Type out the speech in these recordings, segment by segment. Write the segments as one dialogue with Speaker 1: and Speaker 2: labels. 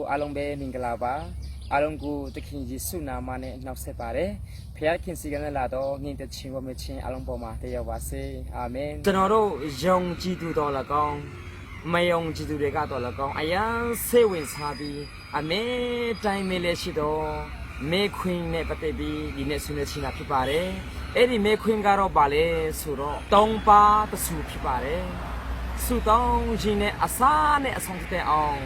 Speaker 1: 阿龙贝明格拉巴，阿龙古的经济苏纳马呢，闹塞巴嘞，皮亚经济个呢拉到，你的钱我没钱，阿龙宝马得要瓦塞，阿门。ကျွန်တော်တို့ယုံကြည်သူတော်၎င်းမယုံကြည်သူတွေကတော့၎င်းအယံစိတ်ဝင်စားပြီးအမေတိုင်းမေးလက်ရှိတော့မေခွင်းနဲ့ပတ်သက်ပြီးဒီနေ့ဆွေးနွေးချင်တာဖြစ်ပါတယ်အဲ့ဒီမေခွင်းကတော့ဗာလဲဆိုတော့၃ပါးတဆူဖြစ်ပါတယ်စုတောင်းခြင်းနဲ့အစားနဲ့အဆုံးတဲ့အောင်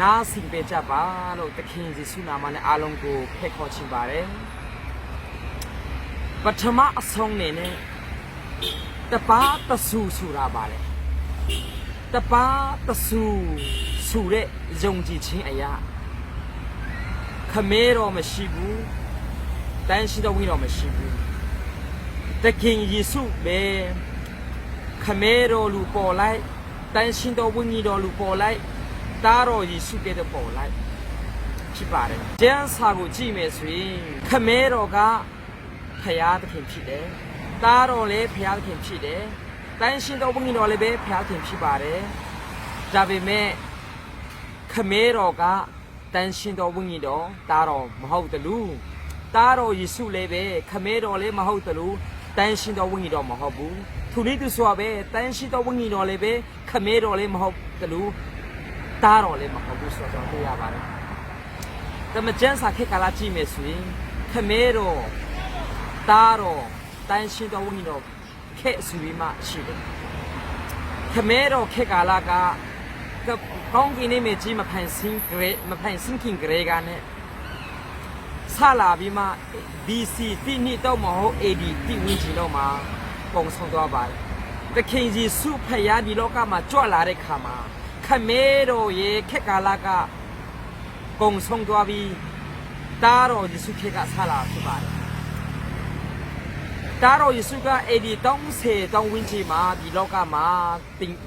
Speaker 1: နားဆင်ပေးကြပါလို့တခင်ယေရှုနာမနဲ့အားလုံးကိုဖိတ်ခေါ်ချင်ပါတယ်ပထမအဆုံးနေနဲ့တပါးတဆူဆိုတာပါလေတပါးတဆူဆိုတဲ့ယုံကြည်ခြင်းအရာခမဲတော်မရှိဘူးတန်ရှိတော်ဝိတော်မရှိဘူးတခင်ယေရှုပဲခမဲတော်လူပေါ်လိုက်တန်ရှိတော်ဝိတော်လူပေါ်လိုက်တားတော်ယေရှုကဲ့သို့ပေါ်လိုက်ဖြစ်ပါတယ်ကျမ်းစာကိုကြည့်မယ်ဆိုရင်ခမဲတော်ကဖယားသခင်ဖြစ်တယ်တားတော်လည်းဖယားသခင်ဖြစ်တယ်တန်ရှင်တော်ဝိညာဉ်တော်လည်းပဲဖယားသခင်ဖြစ်ပါတယ်ဒါပေမဲ့ခမဲတော်ကတန်ရှင်တော်ဝိညာဉ်တော်တားတော်မဟုတ်တလူတားတော်ယေရှုလည်းပဲခမဲတော်လည်းမဟုတ်တလူတန်ရှင်တော်ဝိညာဉ်တော်မဟုတ်ဘူးသူနည်းသူဆိုပဲတန်ရှင်တော်ဝိညာဉ်တော်လည်းပဲခမဲတော်လည်းမဟုတ်တလူတားတော်လည်းမဟုတ်ဘူးဆိုတော့တွေ့ရပါတယ်ဒါမှကျမ်းစာခေတ်ကာလကြည့်မယ်ဆိုရင်ခမဲတော်တားတော်တန်ရှင်တော်ဝိညာဉ်တော်ခေတ်ဆိုပြီးမှရှိတယ်ခမဲတော်ခေတ်ကာလကကောင်းကင်နေမြေကြီးမဖန်ဆင်းခင်ဂရေကနဲ့ဆလာပြီးမှ BC တိနှစ်တော့မဟုတ် AD တိဝင်းချီတော့မှာပုံဆောင်သွားပါတယ်တခင်ယေရှုဖယားဒီလောကမှာကြွလာတဲ့ခါမှာခမဲတော်ရဲ့ခေတ်ကာလကပုံဆောင်သွားပြီးတားတော်ယေရှုခေတ်ကဆလာဖြစ်ပါတယ်တားတော်ယေရှုက AD 30တောင်းဝင်းချီမှာဒီလောကမှာ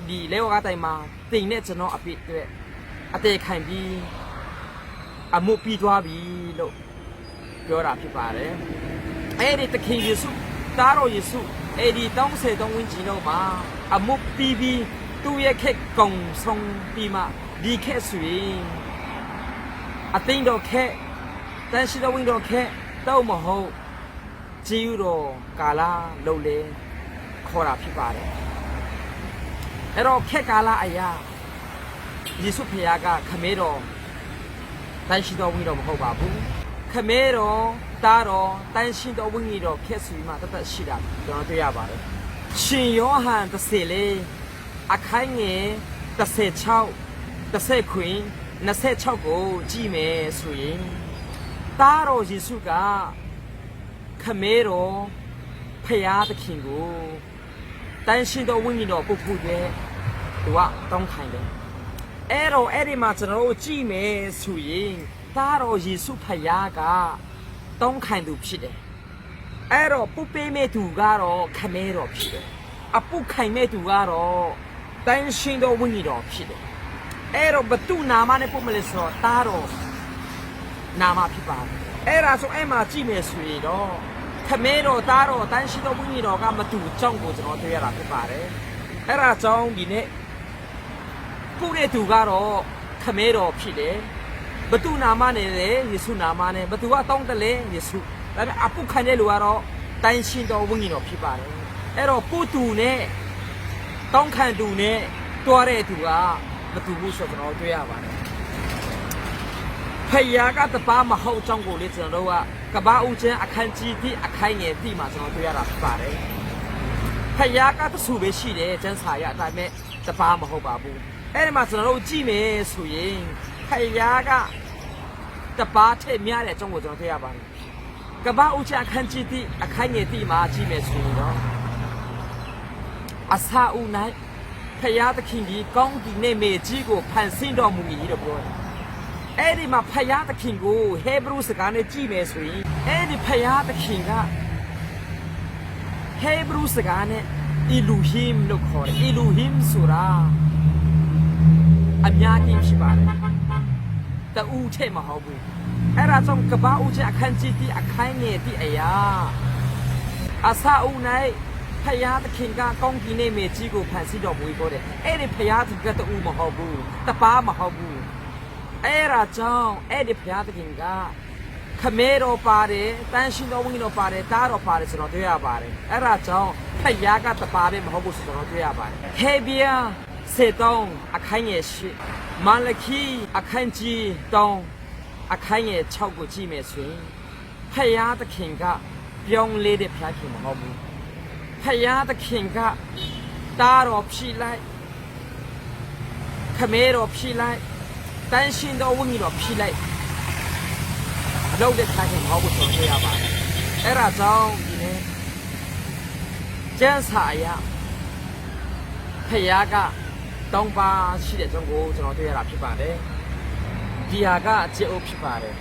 Speaker 1: ဒီလေဝကတိုင်မှာတင်နဲ့ကျွန်တော်အပြည့်အတွက်အသေးခံပြီးအမှုပြီးသွားပြီလို့ပြောတာဖြစ်ပါတယ်အဲ့ဒီတခင်ယေရှုတားတော်ယေရှုအဲ့ဒီ30ဝင်းချီတော့မှာအမှုပြီးသူ့ရဲ့ခက်ကုံဆုံးပြီးမှဒီခက်ဆိုရင်အသိတော်ခက်တန်ရှိတော်ဝင်းတော်ခက်တော့မဟုတ်ဂျေယူတော်ကာလာလုံလေခေါ်တာဖြစ်ပါတယ်အဲ့တော့ခက်ကာလာအရာယေရှုဖခင်ကခမဲတော်တန်ရှိတော်ဝင်းတော်မဟုတ်ပါဘူးခမဲတော်တားတော်တန်ရှိတော်ဝင်းတော်ခက်ဆိုပြီးမှတသက်ရှိတာကျွန်တော်တွေ့ရပါတယ်ရှင်ယောဟန်30လေအခန်းငယ်36ခွင်26ကိုကြည့်မယ်ဆိုရင်တားတော်ယေရှုကခမဲတော်ဖယားသခင်ကိုတန်ရှင်တော်ဝိညာဉ်တော်ပုတ်ဖို့တဲ့သူကတောင်းခိုင်းတယ်အဲ့တော့အဲ့ဒီမှာကျွန်တော်တို့ကြည့်မယ်ဆိုရင်တားတော်ယေရှုဖယားကတောင်းခိုင်းသူဖြစ်တယ်အဲ့တော့ပုပေးမဲ့သူကတော့ခမဲတော်ဖြစ်တယ်အပုခိုင်မဲ့သူကတော့တန်ရှင်တော်ဝိညာဉ်တော်ဖြစ်တယ်အဲ့တော့ဘသူနာမနဲ့ပုမလဲဆိုတော့တားတော်နာမဖြစ်ပါတယ်အဲ့ဒါဆိုအဲ့မှာကြည့်မယ်ဆိုရင်တော့ခမဲတော်တားတော်တန်ရှိတော်ဝိညာဉ်တော်ကမတူအကြောင်းကိုကျွန်တော်တွေ့ရတာဖြစ်ပါတယ်အဲ့ဒါကြောင့်ဒီနေ့ပုတဲ့သူကတော့ခမဲတော်ဖြစ်တယ်ဘသူနာမနဲ့လေယေရှုနာမနဲ့ဘသူကတောင်းတယ်လေယေရှုဒါပေမဲ့အပုခံတဲ့လူကတော့တန်ရှိတော်ဝိညာဉ်တော်ဖြစ်ပါတယ်အဲ့တော့ပုသူနဲ့တောင်းခံသူနဲ့တွားတဲ့သူကဘသူဘူးဆိုတော့တွေ့ရပါတယ်ဖယားကတပါမဟုတ်ကြောင်းကိုလေကျွန်တော်တို့ကကဘာဦးကျန်းအခန်းကြီးที่အခိုင်ငယ်ที่မှာကျွန်တော်တွေ့ရတာဖြစ်ပါတယ်ဖယားကတဆူပဲရှိတယ်ကျန်းစာရအတိုင်းမဲ့တပါမဟုတ်ပါဘူးအဲ့ဒီမှာကျွန်တော်တို့ကြည့်မယ်ဆိုရင်ဖယားကတပါထည့်များတဲ့အကြောင်းကိုကျွန်တော်တွေ့ရပါတယ်ကဘာဦးကျန်းအခန်းကြီးที่အခိုင်ငယ်ที่မှာကြည့်မယ်ဆိုရင်တော့အစာဦး၌ဖယားသခင်ကြီးကောင်းကင်နဲ့မြေကြီးကိုဖန်ဆင်းတော်မူမည်လို့ပြောတယ်အဲ့ဒီမှာဖယားသခင်ကိုဟေဘရုစကားနဲ့ကြည့်မယ်ဆိုရင်အဲ့ဒီဖယားသခင်ကဟေဘရုစကားနဲ့အီလူဟိမ်လို့ခေါ်တယ်အီလူဟိမ်ဆိုတာအများကြီးရှိပါတယ်တူးထဲမဟုတ်ဘူးအဲ့ဒါကြောင့်ကဘာဦးချအခန်းကြီးที่အခိုင်ငယ်ที่အရာအစာဦး၌ဖယားသခင်ကကောင်းကင်နဲ့မြေကြီးကိုဖန်ဆင်းတော်မူပြီးတော့တယ်အဲ့ဒီဖယားသခင်ကတူးမဟုတ်ဘူးတပါမဟုတ်ဘူး era jong edi phaya takin ga khmero pare tan shin do win do pare ta do pare so do twe ya pare era jong phaya ka tapa be ma hobu so do twe ya pare hebia se tong akhai ye shi malaki akhai ji tong akhai ye 6ကိုကြည့်မယ်ဆိုရင်ဖယားသခင်ကပြောင်းလဲတဲ့ဖယားခင်မဟုတ်ဘူးဖယားသခင်ကတားတော်ဖြိလိုက်ခမဲတော်ဖြိလိုက်တန်ရှင်တော်ဝိညာဉ်တော်ဖြိလိုက်လောက်တဲ့ဖယားခင်မဟုတ်ဘူးဆိုတော့ရပါတယ်အဲ့ဒါကြောင့်ဒီနေ့ကျမ်းစာအရဖယားကတောင်းပါရှိတဲ့ကြောင့်ကိုကျွန်တော်တွေ့ရတာဖြစ်ပါတယ်ဒီဟာကကျေအိုးဖြစ်ပါတယ်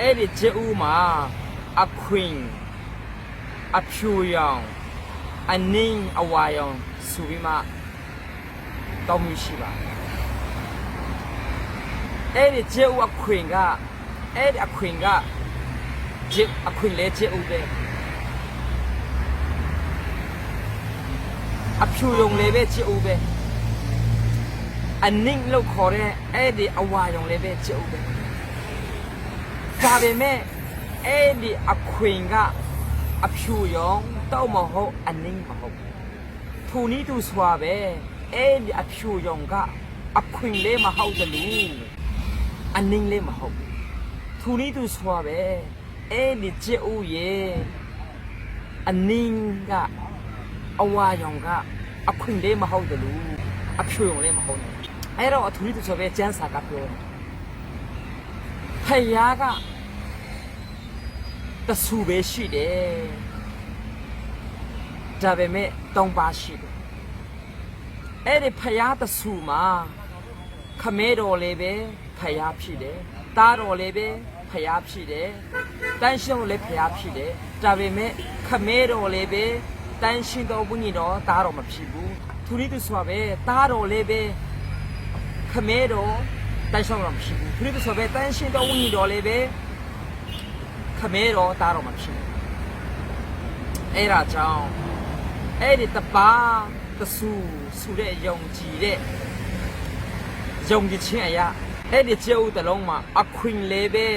Speaker 1: အဲ့ဒီကျေအိုးမှာအခွင်အဖြူရောင်အနင်းအဝါရောင်ဆိုပြီးမှတောင်းမှုရှိပါတယ်အဲ့ဒီကျေအိုးအခွင်ကအဲ့ဒီအခွင်ကကျေအခွင်လေကျေအိုးပဲအဖြူရောင်လေးပဲကျေအိုးပဲအနင်းလို့ခေါ်တဲ့အဲ့ဒီအဝါရောင်လေးပဲကျေအိုးပဲဒါပေမဲ့အဲ့ဒီအခွင်ကအဖြူရောင်တောက်မဟုတ်အနင်းမဟုတ်ထိုနည်းသူစွာပဲအဲ့ဒီအဖြူရောင်ကအခွင်လေးမဟုတ်တယ်လို့အနင်းလေးမဟုတ်ထိုနည်းသူစွာပဲအဲ့ဒီကျေအိုးရဲ့အနင်းကအဝါရောင်ကအခွင်လေးမဟုတ်တယ်လို့အဖြူရောင်လေးမဟုတ်ဘူးအဲ့တော့ထိုနည်းသူစွာပဲကျမ်းစာကပြောဖယားကတဆူပဲရှိတယ်ဒါပေမဲ့တောင်းပါရှိတယ်အဲ့ဒီဖယားတဆူမှာခမဲတော်လေးပဲဖယားဖြစ်တယ်တားတော်လေးပဲဖယားဖြစ်တယ်တန်ရှင်းလေးဖယားဖြစ်တယ်ဒါပေမဲ့ခမဲတော်လေးပဲတန်ရှင်းတော်ဘုန်းကြီးတော်တားတော်မဖြစ်ဘူးသူနည်းသူဆိုပဲတားတော်လေးပဲခမဲတော်တန်ရှင်းတော်မဖြစ်ဘူးသူနည်းသူဆိုပဲတန်ရှင်းတော်ဘုန်းကြီးတော်လေးပဲခမဲတော်တားတော်မဖြစ်ဘူးအဲ့ဒါကြောင့်အဲ့ဒီတပါတဆူဆူတဲ့ယုံကြည်တဲ့ယုံကြည်ခြင်းအရာအဲ့ဒီကျေဥတလုံးမှာအခွင်လေးပဲ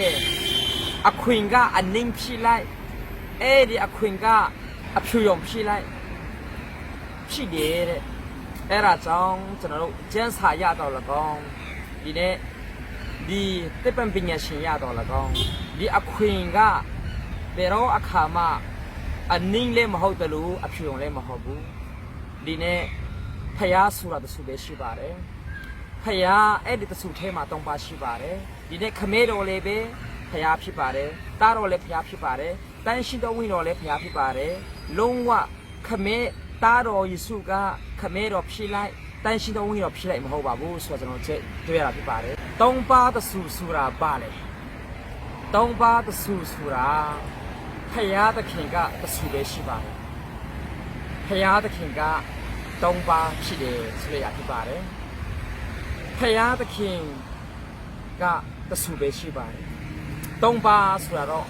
Speaker 1: အခွင်ကအနင်းဖြစ်လိုက်အဲ့ဒီအခွင်ကအဖြူရောင်ဖြစ်လိုက်ဖြစ်တယ်တဲ့အဲ့ဒါကြောင့်ကျွန်တော်တို့ကျမ်းစာရတော့လကောင်းဒီနေ့ဒီတပံပညာရှင်ရတော့လကောင်းဒီအခွင်ကဘယ်တော့အခါမှအနင်းလည်းမဟုတ်တယ်လို့အဖြူရောင်လည်းမဟုတ်ဘူးဒီနေ့ဖယားဆိုတာတဆူပဲရှိပါတယ်ဖယားအဲ့ဒီတဆူထဲမှာတောင်းပါရှိပါတယ်ဒီနေ့ခမဲတော်လည်းပဲဖယားဖြစ်ပါတယ်တားတော်လည်းဖယားဖြစ်ပါတယ်တန်ရှင်တော်ဝိညာဉ်တော်လည်းဖယားဖြစ်ပါတယ်လုံးဝခမဲတားတော်ယေရှုကခမဲတော်ဖြစ်လိုက်တန်ရှင်တော်ဝိညာဉ်တော်ဖြစ်လိုက်မဟုတ်ပါဘူးဆိုတော့ကျွန်တော်တွေ့ရတာဖြစ်ပါတယ်တောင်းပါတဆူဆိုတာပါလေတောင်းပါတဆူဆိုတာဖယားသခင်ကတဆူပဲရှိပါတယ်ဖယားသခင်ကတောင်းပါဖြစ်တယ်ဆိုရဖြစ်ပါတယ်ဖယားသခင်ကတဆူပဲရှိပါတယ်တောင်းပါဆိုတာတော့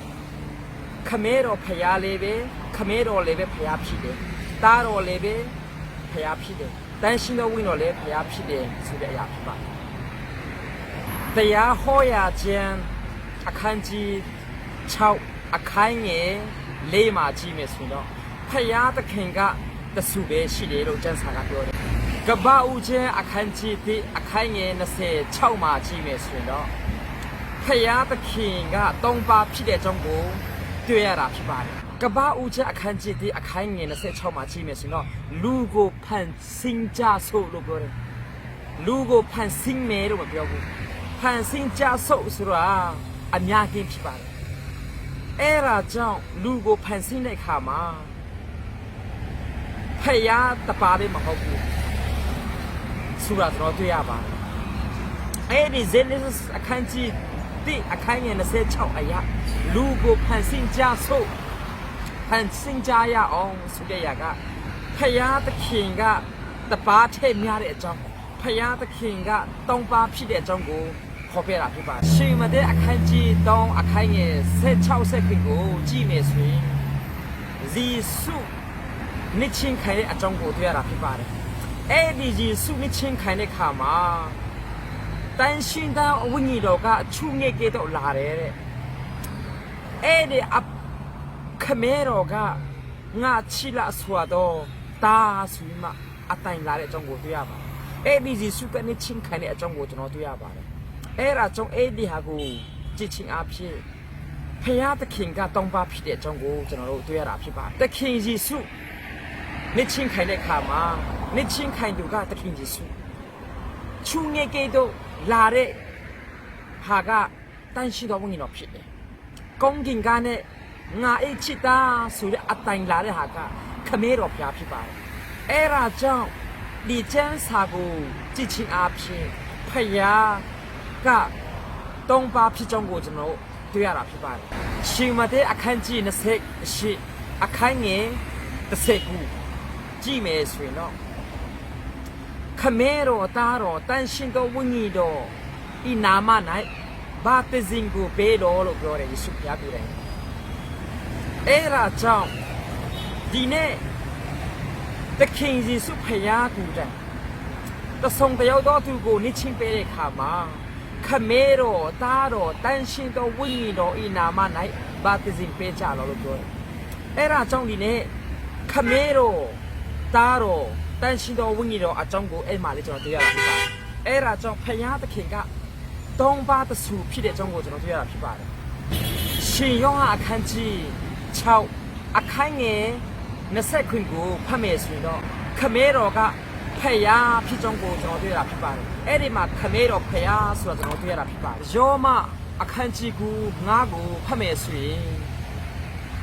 Speaker 1: ခမဲတော်ဖယားလေးပဲခမဲတော်လေးပဲဖယားဖြစ်တယ်တားတော်လေးပဲဖယားဖြစ်တယ်တန်ရှင်တော်ဝိညာဉ်တော်လေးဖယားဖြစ်တယ်ဆိုတဲ့အရာဖြစ်ပါတယ်တရားဟောရာခြင်းအခန်းကြီး6အခန်းငယ်4မှာကြည့်မယ်ဆိုတော့ဖယားသခင်ကတဆူပဲရှိတယ်လို့ကျမ်းစာကပြောတယ်ကပ္ပဦးချင်းအခန်းကြီး1အခန်းငယ်26မှာကြည့်မယ်ဆိုတော့ဖယားသခင်ကတောင်းပါဖြစ်တဲ့အကြောင်းကိုတွေ့ရတာဖြစ်ပါတယ်ကပ္ပဦးချင်းအခန်းကြီး1အခန်းငယ်26မှာကြည့်မယ်ဆိုတော့လူကိုဖန်ဆင်းကြဆိုလို့ပြောတယ်လူကိုဖန်ဆင်းမယ်လို့မပြောဘူးဖန်ဆင်းကြဆိုဆိုတာအများကြီးဖြစ်ပါတယ်အဲ့ဒါကြောင့်လူကိုဖန်ဆင်းတဲ့အခါမှာဖယားတပါပဲမဟုတ်ဘူးဆိုတာတော့တွေ့ရပါတယ်အဲ့ဒီ Genesis အခန်းကြီး1အခန်းငယ်26အရာလူကိုဖန်ဆင်းကြဆိုဖန်ဆင်းကြရအောင်ဆိုတဲ့ຢာကဖယားသခင်ကတပါထဲ့များတဲ့အကြောင်းဖယားသခင်ကတောင်းပါဖြစ်တဲ့အကြောင်းကိုခေါ်ပြတာဖြစ်ပါတယ်ရှင်မတဲ့အခန်းကြီး3အခန်းငယ်16ဆက်ကိုကြည့်မယ်ဆိုရင်ယေရှုနှစ်ချင်းခိုင်တဲ့အကြောင်းကိုတွေ့ရတာဖြစ်ပါတယ်အဲ့ဒီယေရှုနှစ်ချင်းခိုင်တဲ့ခါမှာတ但现在我你老个出眼给到哪来的？哎的啊，看没老个，我去了说到大水嘛，啊，但来的中国对呀吧？哎，你是说跟你亲看的中国就能对呀吧？哎，那种哎的哈个激情阿片，培养的看个东巴片的中国就能对呀啦片吧？的看是说，你亲看的看嘛，你亲看就个的看是说，出眼给到。来的，下个担心到我们老皮的，讲紧间呢，我一起打，所以阿单来的下个，可没老皮阿皮吧？哎啦，讲你讲啥个激情阿皮，培养个东巴皮中国就弄对呀啦皮吧？起码得阿看见那些是阿看眼的些股，几没水了。可没罗打罗，担心到问你罗，伊拿嘛来，把这人个背罗了过来，伊是偏过来。哎啦，讲，第呢，这看是是偏过来，这送的要到这个你请别人看嘛，可没罗打罗，担心到问你罗，伊拿嘛来，把这人背家了过来。哎啦，讲你呢，可没罗打罗。但是到问你了啊，中国哎马里就对呀啦，哎啦，种培养的看个东巴的树皮的中国就对呀啦，皮吧的。信用啊看起，超啊看眼，那些群股拍没水了，看没了个培养皮中国就对呀啦，皮吧的。哎的嘛看没了培养说就对呀啦，皮吧的。要嘛啊看起股牙股拍没水，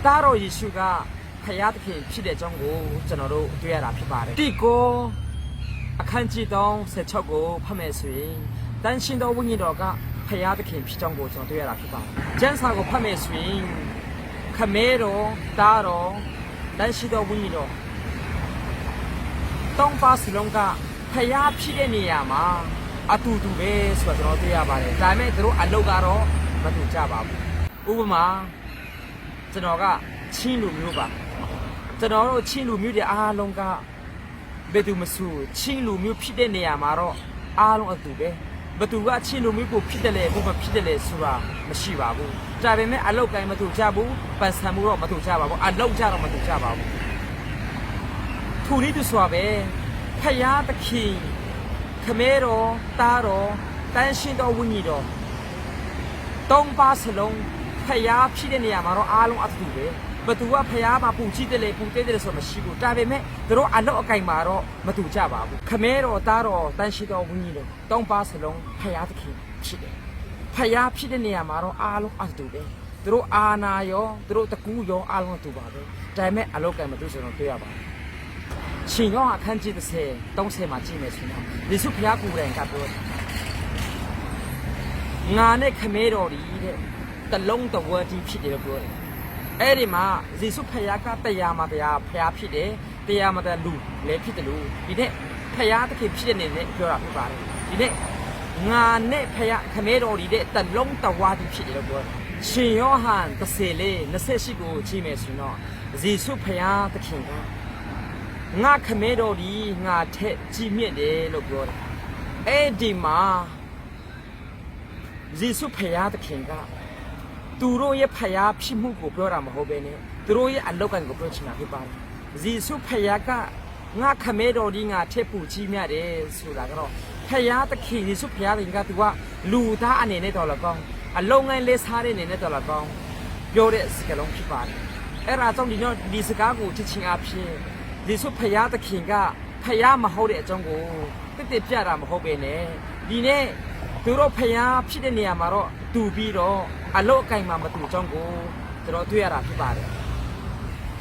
Speaker 1: 打到一手个。培养的皮的中国，真的都对呀啦皮吧的。第个，看几栋是超过拍卖水，但现在我们那个培养的皮中国，真对呀啦皮吧。减少个拍卖水，看没了大了，但现在我们那东巴是啷个培养皮的你呀嘛，啊嘟嘟呗，说真对呀吧的。咱们都按老家咯，不都加吧？乌嘛，真那个青路牛吧。这道青路苗的阿龙个，别都没说青路苗皮的那样嘛咯，阿龙阿杜呗，不杜个青路苗不皮的嘞，不皮的嘞说啊，没事吧不？这边没阿老干没杜家不，办三木咯没杜家吧不，阿老家咯没杜家吧不？土里都说呗，培养的起，看没咯，打咯，担心到问你咯，东巴是龙，培养皮的那样嘛咯，阿龙阿杜呗。不都啊，培养嘛，补给的嘞，补给的嘞，什么西瓜？这边没，都罗按照干嘛咯？没都加吧不？看没咯，打咯，但是到问你咯，东巴是龙，培养的皮的，培养皮的呢嘛咯，阿龙阿杜呗，都罗阿那哟，都罗特古哟，阿龙杜吧呗，这边阿龙干嘛都是弄对呀吧？信用啊，看见的是东西嘛，几没信用，你说培养古人干不？俺那看没咯哩的，得龙得我的皮的不？哎的嘛，人说培养个对呀嘛对呀，培养皮的，对呀嘛的路，来皮的路，你呢培养的皮的呢，叫啥皮吧的？你呢，俺呢培养看没道理的，得龙得瓦的皮的不？信用汉得谁嘞？那谁是个几没信用？人说培养的看个，俺看没道理，俺太几面的了不？哎的嘛，人说培养的看个。သူတို့ရဲ့ဖျားဖြစ်မှုကိုပြောတာမဟုတ်ပဲနဲ့သူတို့ရဲ့အလောက်ကန်ကိုပြောချင်တာဖြစ်ပါတယ်။ဇေဆုဖျားကငါခမဲတော်ဒီငါထက်ပူကြီးမြတ်တယ်ဆိုတာကတော့ဖျားသခင်ဇေဆုဖျားကသူကလူသားအနေနဲ့တော်လည်းကောင်းအလုံးငိုင်းလေးစားတဲ့အနေနဲ့တော်လည်းကောင်းပြောတဲ့စကားလုံးဖြစ်ပါတယ်။အဲ့ဒါကြောင့်ဒီစကားကိုချစ်ချင်းအဖြစ်ဇေဆုဖျားသခင်ကဖျားမဟုတ်တဲ့အကြောင်းကိုတိပြတာမဟုတ်ပဲနဲ့ဒီနေ့သူတို့ဖျားဖြစ်တဲ့နေရာမှာတော့တူပြီးတော့အလောက်ကင်မှာမတူကြောင်းကိုကျွန်တော်တွေ့ရတာဖြစ်ပါတယ်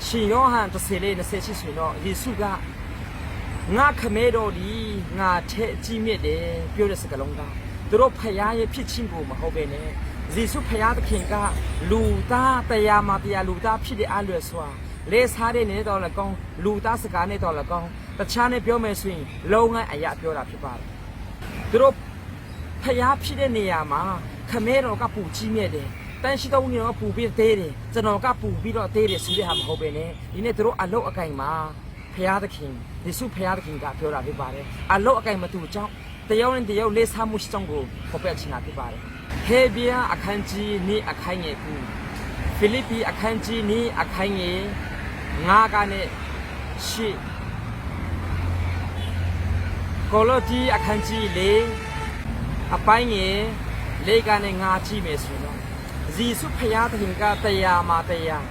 Speaker 1: ရှင်ယောဟန်30လေး28ဆိုတော့ယေရှုကငါခမဲတော်ဒီငါထဲကြီးမြင့်တယ်ပြောတဲ့စကားလုံးကသူတို့ဖျားရဲ့ဖြစ်ချင်းကိုမဟုတ်ပဲနဲ့ယေရှုဖျားသခင်ကလူသားတရားမှာတရားလူသားဖြစ်တဲ့အလွယ်စွာလဲစားတဲ့နေတော့လည်းကောင်းလူသားစကားနဲ့တော့လည်းကောင်းတခြားနဲ့ပြောမယ်ဆိုရင်လုံးငန်းအရာပြောတာဖြစ်ပါတယ်သူတို့ဖျားဖြစ်တဲ့နေရာမှာခမဲတော်ကပူကြီးမြဲတယ်တန်ရှိတော်ဝင်တော့ပူပြီးသေးတယ်ကျွန်တော်ကပူပြီးတော့သေးတယ်ဆိုတဲ့ဟာမဟုတ်ပဲနဲ့ဒီနေ့တို့အလုတ်အကင်မှာဖျားသခင်ယေရှုဖျားသခင်ကပြောတာဖြစ်ပါတယ်အလုတ်အကင်မတူကြောင်း တယောက်နဲ့တယောက်လေးစားမှုရှိကြောင်းကိုဖော်ပြချင်တာဖြစ်ပါတယ်ဟေဘီယာအခန်းကြီးနေ့အခိုင်ငယ်ကူဖိလိပ္ပိအခန်းကြီးနေ့အခိုင်ငယ်9ကနေ10ကိုလိုတီအခန်းကြီး4အပိုင်းငယ်4ကနေ9ကြည့်မယ်ဆိုတော့ဇီစုဖျားသခင်ကတရားမှာတရား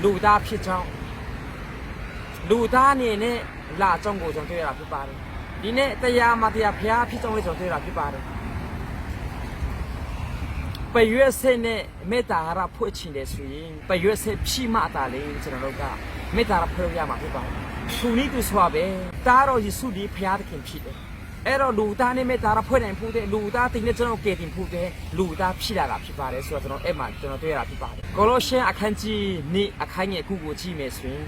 Speaker 1: လူသားဖြစ်ကြောင်းလူသားအနေနဲ့လာကြောင်းကိုကျွန်တော်တွေ့ရတာဖြစ်ပါတယ်ဒီနေ့တရားမှာတရားဖျားဖြစ်ကြောင်းလေးကျွန်တော်တွေ့ရတာဖြစ်ပါတယ်ပရွက်စိတ်နဲ့မေတ္တာရဖွင့်ချင်တယ်ဆိုရင်ပရွက်စိတ်ဖြိမှတာလေကျွန်တော်တို့ကမေတ္တာရဖွင့်ရမှာဖြစ်ပါတယ်သူနည်းသူဆိုပဲတားတော်ယေရှုဒီဖျားသခင်ဖြစ်တယ်အဲ့တော့လူသားနဲ့မေတ္တာရဖွင့်နိုင်ဖို့တဲ့လူသားတင်နဲ့ကျွန်တော်ကယ်တင်ဖို့တဲ့လူသားဖြစ်လာတာဖြစ်ပါတယ်ဆိုတော့ကျွန်တော်အဲ့မှာကျွန်တော်တွေ့ရတာဖြစ်ပါတယ်ကိုလိုရှင်အခန်းကြီးနေ့အခန်းငယ်ခုကိုကြည့်မယ်ဆိုရင်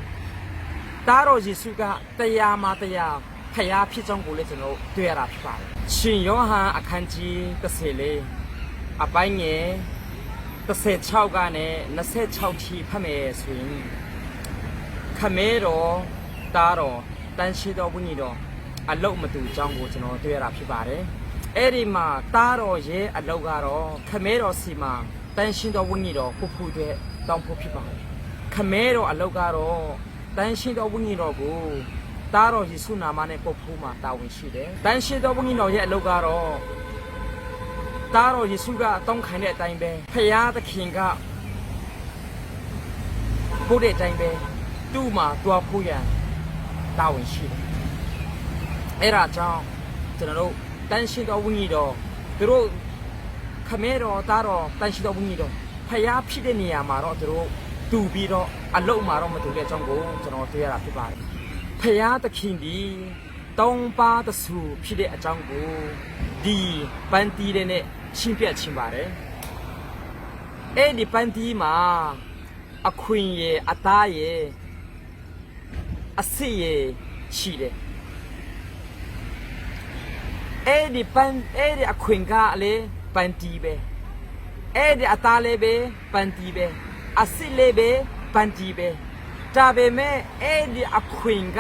Speaker 1: တားတော်ယေရှုကတရားမှာတရားဖျားဖြစ်ကြောင်းကိုလည်းကျွန်တော်တွေ့ရတာဖြစ်ပါတယ်ရှင်ယောဟန်အခန်းကြီး14အပိုင်းငယ်16ကနေ26ထိဖတ်မယ်ဆိုရင်ခမဲတော်တားတော်တန်ရှိတော်ဝိညာဉ်တော်အလုတ်မတူကြောင်းကိုကျွန်တော်တွေ့ရတာဖြစ်ပါတယ်အဲ့ဒီမှာတားတော်ရဲ့အလုတ်ကတော့ခမဲတော်စီမှာတန်ရှိတော်ဝိညာဉ်တော်ဖူးဖူးတဲ့တောင်းဖို့ဖြစ်ပါတယ်ခမဲတော်အလုတ်ကတော့တန်ရှိတော်ဝိညာဉ်တော်ကိုတားတော်ယေရှုနာမနဲ့ပုတ်ဖူးမှာတာဝန်ရှိတယ်တန်ရှိတော်ဝိညာဉ်တော်ရဲ့အလုတ်ကတော့တားတော်ယေရှုကတောင်းခံတဲ့အတိုင်းပဲဖျားသခင်ကပို့တဲ့အတိုင်းပဲသူ့မှာတွားဖို့ရန်တာဝန်ရှိတယ်အဲ့ဒါကြောင့်ကျွန်တော်တို့တန်ရှင်တော်ဝိညာဉ်တော်သူတို့ခမဲတော်တားတော်တန်ရှင်တော်ဝိညာဉ်တော်ဖျားဖြစ်တဲ့နေရာမှာတော့သူတို့တူပြီးတော့အလုံးမှာတော့မတူတဲ့အကြောင်းကိုကျွန်တော်တွေ့ရတာဖြစ်ပါတယ်ဖျားသခင်ဒီတောင်းပါတဆူဖြစ်တဲ့အကြောင်းကိုဒီပန်တီတဲ့နဲ့ရှင်းပြချင်ပါတယ်အဲ့ဒီပန်တီမှာအခွင့်ရဲ့အသားရဲ့အစစ်ရဲ့ရှိတယ်အဲ့ဒီအခွင့်ကလေပန်တီပဲအဲ့ဒီအသားလေးပဲပန်တီပဲအစစ်လေးပဲပန်တီပဲဒါပေမဲ့အဲ့ဒီအခွင့်က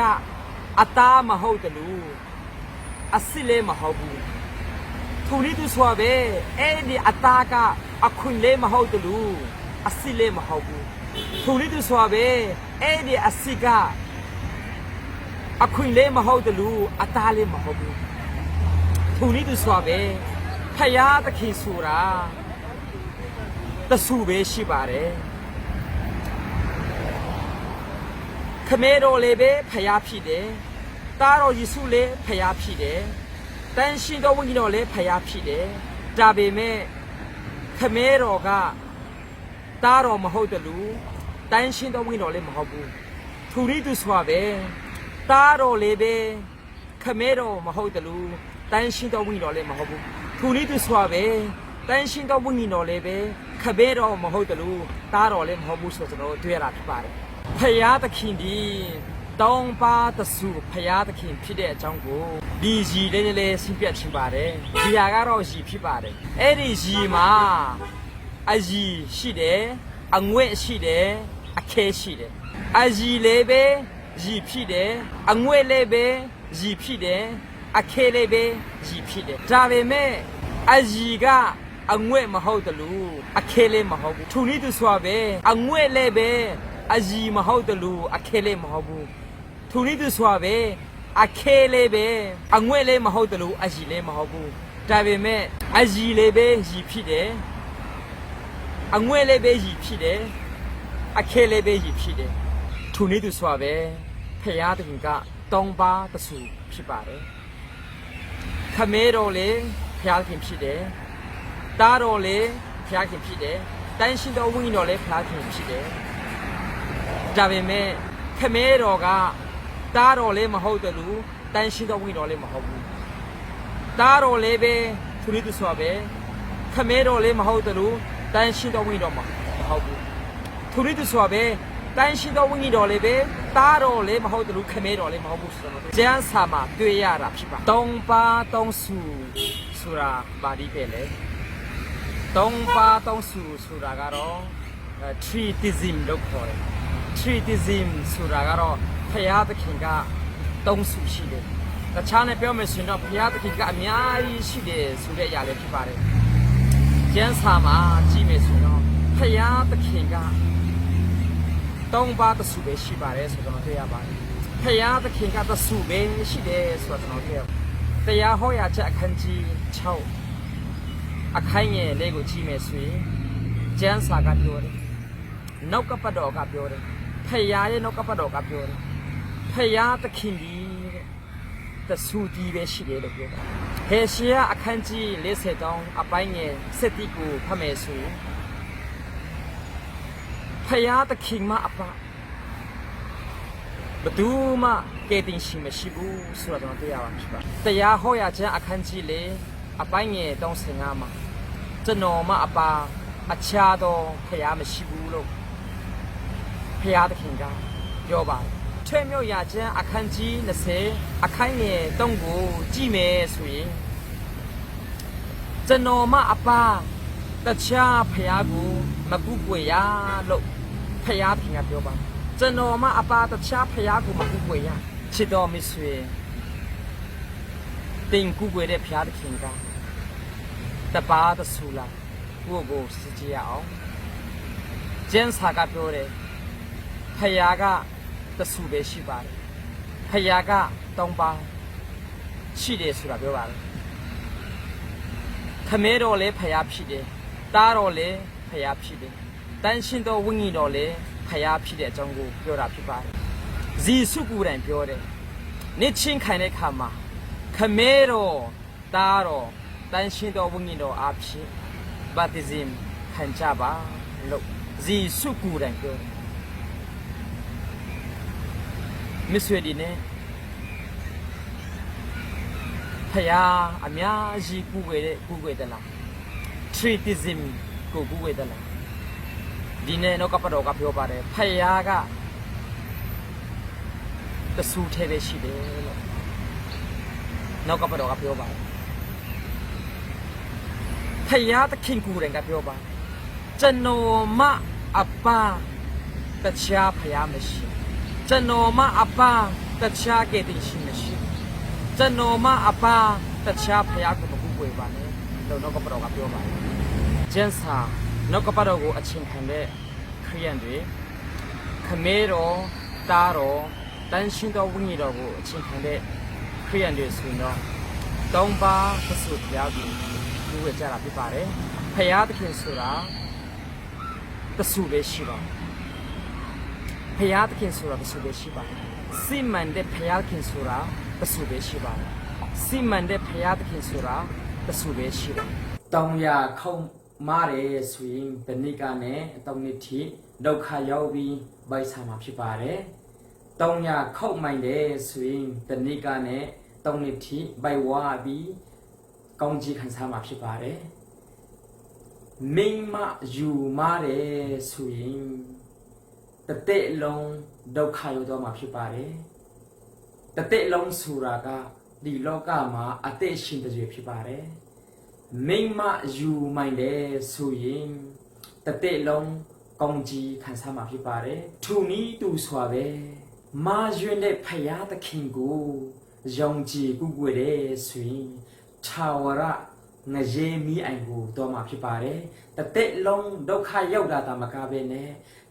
Speaker 1: အသားမဟုတ်တယ်လို့အစစ်လေးမဟုတ်ဘူးသူနည်းသူဆိုပဲအဲ့ဒီအသားကအခွင့်လေးမဟုတ်တယ်လို့အစစ်လေးမဟုတ်ဘူးသူနည်းသူဆိုပဲအဲ့ဒီအစစ်ကအခွင့်လေးမဟုတ်တယ်လို့အသားလေးမဟုတ်ဘူးသူနည်းသူဆိုပဲဖယားသခင်ဆိုတာတဆူပဲရှိပါတယ်ခမဲတော်လေးပဲဖယားဖြစ်တယ်တားတော်ယေရှုလည်းဖယားဖြစ်တယ်တန်ရှင်တော်ဝိညာဉ်တော်လည်းဖယားဖြစ်တယ်ဒါပေမဲ့ခမဲတော်ကတားတော်မဟုတ်တယ်လို့တန်ရှင်တော်ဝိညာဉ်တော်လည်းမဟုတ်ဘူးသူနည်းသူဆိုပဲတားတော်လေးပဲခမဲတော်မဟုတ်တယ်လို့တန်ရှင်တော်ဝိညာဉ်တော်လည်းမဟုတ်ဘူးသူနည်းသူဆိုပဲတန်ရှင်တော်ဝိညာဉ်တော်လည်းပဲခမဲတော်မဟုတ်တယ်လို့တားတော်လည်းမဟုတ်ဘူးဆိုတော့ကျွန်တော်တွေ့ရတာဖြစ်ပါတယ်ဖယားသခင်ဒီတောင်းပါတဆူဖယားသခင်ဖြစ်တဲ့အကြောင်းကိုဒီရည်လေးလေးဆင်းပြချင်ပါတယ်ဒီဟာကတော့ရည်ဖြစ်ပါတယ်အဲ့ဒီရည်မှာအရည်ရှိတယ်အငွေ့ရှိတယ်အခဲရှိတယ်အရည်လေးပဲရည်ဖြစ်တယ်အငွေ့လေးပဲရည်ဖြစ်တယ်အခဲလေးပဲရည်ဖြစ်တယ်ဒါပေမဲ့အရည်ကအငွေ့မဟုတ်တယ်လို့အခဲလေးမဟုတ်ဘူးသူနည်းသူဆိုပဲအငွေ့လေးပဲအကြီးမဟုတ်တယ်လို့အခဲလေးမဟုတ်ဘူးသူနည်းသူဆိုပဲအခဲလေးပဲအငွေ့လေးမဟုတ်တယ်လို့အကြီးလေးမဟုတ်ဘူးဒါပေမဲ့အကြီးလေးပဲရည်ဖြစ်တယ်အငွေ့လေးပဲရည်ဖြစ်တယ်အခဲလေးပဲရည်ဖြစ်တယ်သူနည်းသူဆိုပဲဖယားသခင်ကတောင်းပါတဆူဖြစ်ပါတယ်ခမဲတော်လေဖယားသခင်ဖြစ်တယ်တားတော်လေဖယားသခင်ဖြစ်တယ်တန်ရှင်တော်ဝိညာဉ်တော်လေဖယားသခင်ဖြစ်တယ်ဒါပေမဲ့ခမဲတော်ကတားတော်လည်းမဟုတ်တယ်လို့တန်ရှင်တော်ဝိညာဉ်တော်လည်းမဟုတ်ဘူးတားတော်လည်းပဲသူနည်းသူဆိုပဲခမဲတော်လည်းမဟုတ်တယ်လို့တန်ရှင်တော်ဝိညာဉ်တော်မဟုတ်ဘူးသူနည်းသူဆိုပဲတန်ရှင်တော်ဝိညာဉ်တော်လည်းပဲတားတော်လည်းမဟုတ်တယ်လို့ခမဲတော်လည်းမဟုတ်ဘူးဆိုတော့ကျမ်းစာမှာတွေ့ရတာဖြစ်ပါတောင်းပါတောင်းစုဆိုတာဘာဒီပဲလဲတောင်းပါတောင်းစုဆိုတာကတော့ treatism လို့ခေါ်တယ်treatism ဆိုတာကတော့ဖယားသခင်ကတုံးစုရှိတယ် တခြားနဲ့ပြောမယ်ဆိုရင်တော့ဘုရားသခင်ကအများကြီးရှိတယ်ဆိုတဲ့အရာလေးဖြစ်ပါတယ်ကျမ်းစာမှာကြည့်မယ်ဆိုရင်တော့ဘုရားသခင်က3ပါးတဆူပဲရှိပါတယ်ဆိုတော့တွေ့ရပါတယ်ဘုရားသခင်ကတဆူပဲရှိတယ်ဆိုတော့တွေ့ရတရားဟောရာချက်အခန်းကြီး6အခိုင်ငယ်လေးကိုကြည့်မယ်ဆိုရင်ကျမ်းစာကပြောတယ်နောက်ကပတ်တော်ကပြောတယ်ဖယားရဲ့နောက်ကပတ်တော်ကပြောတယ်ဖယားသခင်ဒီတဆူဒီပဲရှိတယ်လို့ပြောတာဟေရှာယအခန်းကြီး53အပိုင်းငယ်7ကိုဖတ်မယ်ဆိုရင်ဖယားသခင်မအပဘသူမှကဲတင်ရှိမရှိဘူးဆိုတော့တွေ့ရပါဖြစ်ပါတရားဟောရာချက်အခန်းကြီးအပိုင်းငယ်35မှာကျွန်တော်မအပါအခြားသောဖယားမရှိဘူးလို့ဖယားသခင်ကပြောပါတယ်ထွေမြို့ရာကျမ်းအခန်းကြီး20အခန်းငယ်3ကိုကြည့်မယ်ဆိုရင်ကျွန်တော်မအပါတခြားဖယားကိုမကူကွယ်ရလို့ဖယားသခင်ကပြောပါတယ်ကျွန်တော်မအပါတခြားဖယားကိုမကူကွယ်ရချစ်တော်မိတ်ဆွေတင်ကူကွယ်တဲ့ဖယားသခင်ကတပါးတဆူလာကိုစစ်ကြည့်ရအောင်ကျမ်းစာကပြောတယ်ဖယားကတဆူပဲရှိပါတယ်ဖယားက3ပါးရှိတယ်ဆိုတာပြောပါတယ်ခမဲတော်လည်းဖယားဖြစ်တယ်တားတော်လည်းဖယားဖြစ်တယ်တန်ရှင်တော်ဝိညာဉ်တော်လည်းဖယားဖြစ်တဲ့အကြောင်းကိုပြောတာဖြစ်ပါတယ်ဇီစုကိုယ်တိုင်ပြောတယ်နေ့ချင်းခိုင်တဲ့ခါမှာခမဲတော်တားတော်တန်ရှင်တော်ဝိညာဉ်တော်အားဖြင့်baptism ခံကြပါလို့ဇီစုကိုယ်တိုင်ပြောတယ်မစ်ဆွေဒီနဲ့ဖယားအများကြီးကူွယ်တယ်လား treatism ကိုကူွယ်တယ်လားဒီနေ့နောက်ကပတော်ကပြောပါတယ်ဖယားကတဆူထဲပဲရှိတယ်လို့နောက်ကပတော်ကပြောပါတယ်ဖယားသခင်ကိုယ်တိုင်ကပြောပါတယ်ကျွန်တော်မအပါတခြားဖယားမရှိကျွန်တော်မအပါတခြားကဲ့တင်ရှိမရှိကျွန်တော်မအပါတခြားဖယားကိုမကူကွယ်ပါနဲ့လို့နောက်ကပတော်ကပြောပါတယ်ကျမ်းစာနောက်ကပတော်ကိုအချင်းခံတဲ့ခရိယန်တွေခမဲတော်တားတော်တန်ရှင်တော်ဝိညာဉ်တော်ကိုအချင်းခံတဲ့ခရိယန်တွေဆိုရင်တော့3ပါးသဆူဖယားကိုကူဝဲကြတာဖြစ်ပါတယ်ဖယားသခင်ဆိုတာတဆူပဲရှိပါဖယားသခင်ဆိုတာတဆူပဲရှိပါစိမန်တဲ့ဖယားသခင်ဆိုတာတဆူပဲရှိပါစိမန်တဲ့ဖယားသခင်ဆိုတာတဆူပဲရှိပါတောင်ရခုံမားတယ်ဆိုရင်တဏိကနဲ့တောင်နှစ်ထိဒုက္ခရောက်ပြီးဗိုက်ဆာမှာဖြစ်ပါတယ်တောင်ရခုံမိုင်တယ်ဆိုရင်တဏိကနဲ့တောင်နှစ်ထိဗိုက်ဝါပြီးကောင်းကြီးခံစားမှာဖြစ်ပါတယ်မိမယူမားတယ်ဆိုရင်တသက်လုံးဒုက္ခရောက်တော့မှာဖြစ်ပါတယ်တသက်လုံးဆိုတာကဒီလောကမှာအသက်ရှင်တဲ့ရွေဖြစ်ပါတယ်မိမယူမိုင်တယ်ဆိုရင်တသက်လုံးကောင်းကြီးခံစားမှာဖြစ်ပါတယ်သူနီးသူစွာပဲမာရွင်တဲ့ဖယားသခင်ကိုယုံကြည်ကူးကွယ်တယ်ဆိုရင်ထာဝရငရေမီအိုင်ကိုတော့မှာဖြစ်ပါတယ်တသက်လုံးဒုက္ခရောက်တာတမကပဲနဲ့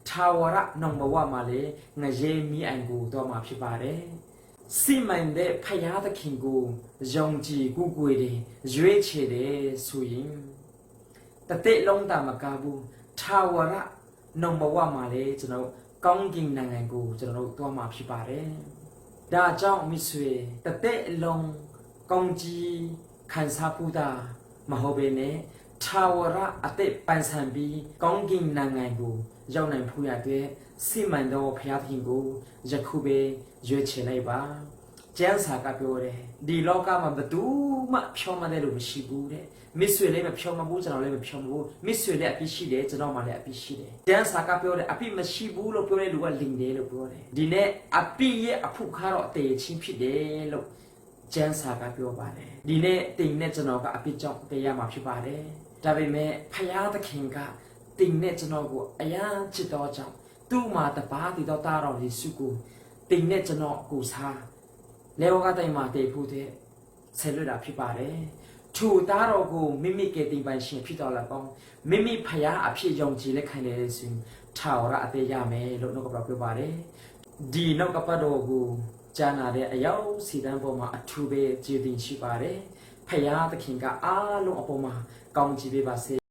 Speaker 1: ထာဝရနှုံဘဝမှာလေငရေမီအိုင်ကိုတော့မှာဖြစ်ပါတယ်စိမန်တဲ့ဖယားသခင်ကိုယုံကြည်ကူးကွယ်တယ်ရွေးချယ်တယ်ဆိုရင်တသက်လုံးတမကဘူးထာဝရနှုံဘဝမှာလေကျွန်တော်ကောင်းကင်နိုင်ငံကိုကျွန်တော်တို့တော့မှာဖြစ်ပါတယ်ဒါကြောင့်မိတ်ဆွေတသက်လုံးကောင်းကြီးခံစားဖို့တာမဟုတ်ဘဲနဲ့ထာဝရအသက်ပန်ဆန်ပြီးကောင်းကင်နိုင်ငံကိုရောက်နိုင်ဖို့ရတဲ့စိမန်တော်ဖျားခင်ကိုယခုပဲရွေးချယ်လိုက်ပါကျမ်းစာကပြောတယ်ဒီလောကမှာဘယ်သူမှဖြောမတဲ့လူမရှိဘူးတဲ့မစ်ဆွေလည်းမဖြောမဘူးကျွန်တော်လည်းမဖြောမဘူးမစ်ဆွေလည်းအပြစ်ရှိတယ်ကျွန်တော်မှလည်းအပြစ်ရှိတယ်ကျမ်းစာကပြောတယ်အပြစ်မရှိဘူးလို့ပြောတဲ့လူကလိမ်တယ်လို့ပြောတယ်ဒီနေ့အပြစ်ရဲ့အဖို့ခါတော့အသေးချင်းဖြစ်တယ်လို့ကျမ်းစာကပြောပါတယ်ဒီနေ့တင်နဲ့ကျွန်တော်ကအပြစ်ကြောင့်တရားမှာဖြစ်ပါတယ်ဒါပေမဲ့ဖယားသခင်ကတင်နဲ့ကျွန်တော်ကိုအယံချစ်တော်ကြောင့်သူ့မှာတပါးတည်တော်တာတော်ယေရှုကိုတင်နဲ့ကျွန်တော်ကိုစား လေဝကတိုင်မှာတည်ဖို့တဲ့ဆယ်လွတ်တာဖြစ်ပါတယ်ထူသားတော်ကိုမိမိကဲတင်ပိုင်ရှင်ဖြစ်တော်လာကောင်းမိမိဖယားအဖြစ်ယုံကြည်လက်ခံနေတဲ့ဆိုရင်ထာဝရအသေးရမယ်လို့နှုတ်ကပပြောပါတယ်ဒီနှုတ်ကပတော်ကိုကြားနာတဲ့အယောက်စီတန်းပေါ်မှာအထူးပဲကြည်တင်ရှိပါတယ်ဖယားသခင်ကအားလုံးအပေါ်မှာကောင်းချီးပေးပါစေ